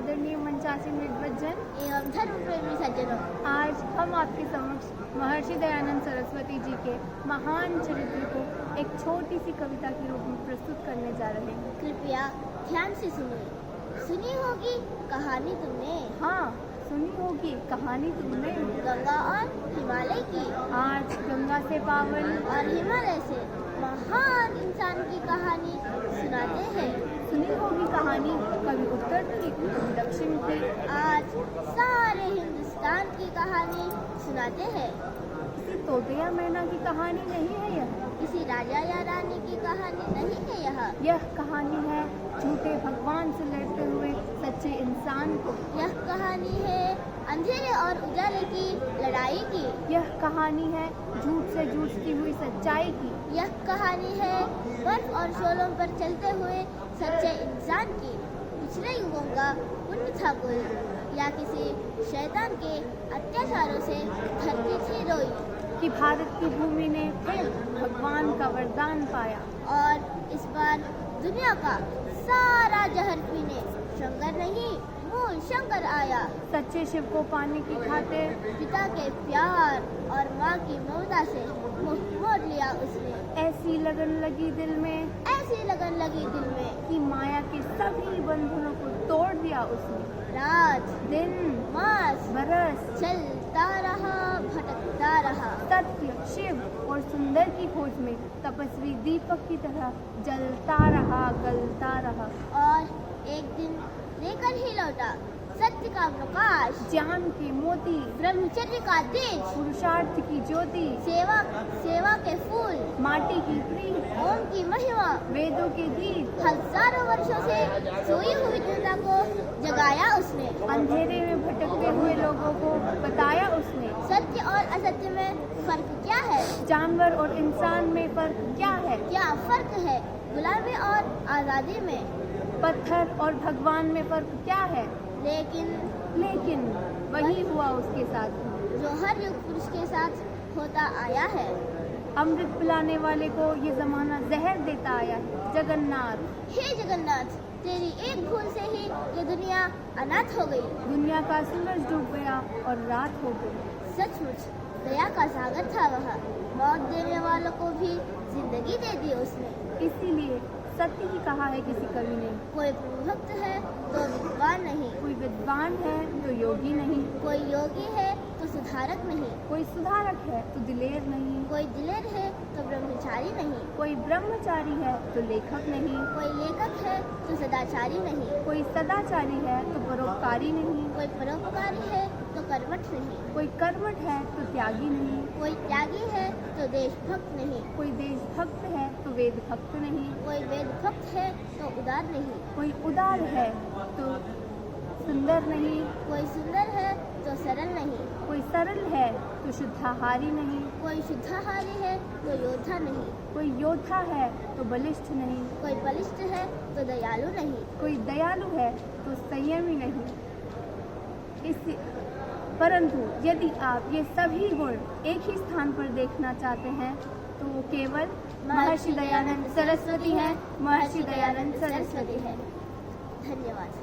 आदरणीय मंचासीन विद्वज्जन एवं धर्म प्रेमी सज्जनों, आज हम आपके समक्ष महर्षि दयानंद सरस्वती जी के महान चरित्र को एक छोटी सी कविता के रूप में प्रस्तुत करने जा रहे हैं। कृपया ध्यान से सुनिए। सुनी होगी कहानी तुमने, हाँ, सुनी होगी कहानी तुमने गंगा और हिमालय की। आज गंगा से पावन और हिमालय से महान इंसान की कहानी सुनाते हैं। सुनी होगी कहानी कभी उत्तर की कभी दक्षिण की। आज सारे हिंदुस्तान की कहानी सुनाते हैं। किसी तोते या मैना की कहानी नहीं है यह, किसी राजा या रानी की कहानी नहीं है यह कहानी है झूठे भगवान से लड़ते हुए सच्चे इंसान को। यह कहानी है अंधेरे और उजाले की लड़ाई की। यह कहानी है झूठ से जूझती हुई सच्चाई की। यह कहानी है बर्फ और शोलों पर चलते हुए सच्चे इंसान की। पिछले युगों का पुण्य था कोई, या किसी शैतान के अत्याचारों से धरती थी रोई, कि भारत की भूमि ने फिर भगवान का वरदान पाया। और इस बार दुनिया का सारा जहर पीने शंकर नहीं मूल शंकर आया। सच्चे शिव को पाने की खातिर पिता के प्यार और माँ की ममता से मुंह मोड़ लिया उसने। ऐसी लगन लगी दिल में, ऐसी लगन लगी दिल में कि माया के सभी बंधनों को तोड़ दिया उसने। रात दिन मास बरस चलता रहा, भटकता रहा। सत्य शिव और सुंदर की खोज में तपस्वी दीपक की तरह जलता रहा, गलता रहा। और एक दिन लेकर ही लौटा सत्य का प्रकाश, ज्ञान के मोती, ब्रह्मचर्य का तेज, पुरुषार्थ की ज्योति, सेवा के फूल, माटी की प्रीत, ओम की महिमा, वेदों के गीत। हजारों वर्षों से सोई हुई जनता को जगाया उसने। अंधेरे में भटकते हुए लोगों को बताया उसने। सत्य और असत्य में फर्क क्या है? जानवर और इंसान में फर्क क्या है? क्या फर्क है गुलामी और आजादी में? पत्थर और भगवान में फर्क क्या है? लेकिन वही हुआ उसके साथ जो हर युग पुरुष के साथ होता आया है। अमृत पिलाने वाले को ये जमाना जहर देता आया है। जगन्नाथ, हे जगन्नाथ, तेरी एक भूल से ही ये दुनिया अनाथ हो गई। दुनिया का सूरज डूब गया और रात हो गई। सचमुच दया का सागर था वह, मौत देने वालों को भी जिंदगी दे दी उसने। इसीलिए सत्य ही कहा है किसी कवि ने, कोई भक्त है तो विद्वान नहीं, कोई विद्वान है तो योगी नहीं, कोई योगी है तो सुधारक नहीं, कोई सुधारक है तो दिलेर नहीं, कोई दिलेर है तो ब्रह्मचारी नहीं, कोई ब्रह्मचारी है तो लेखक नहीं, कोई लेखक है तो सदाचारी नहीं, कोई सदाचारी है तो परोपकारी नहीं, कोई परोपकारी है तो कर्मठ नहीं, कोई कर्मठ है तो त्यागी नहीं, कोई त्यागी है तो देशभक्त नहीं, कोई देशभक्त है तो वेदभक्त नहीं, कोई वेदभक्त है तो उदार नहीं, कोई उदार है तो सुंदर नहीं, कोई सुंदर है तो सरल नहीं, कोई सरल है तो शुद्धाहारी नहीं, कोई शुद्धाहारी है तो योद्धा नहीं, कोई योद्धा है तो बलिष्ठ नहीं, कोई बलिष्ठ है तो दयालु नहीं, कोई दयालु है तो संयमी नहीं। परंतु यदि आप ये सभी गुण एक ही स्थान पर देखना चाहते हैं तो वो केवल महर्षि दयानंद सरस्वती हैं। महर्षि दयानंद सरस्वती है। धन्यवाद।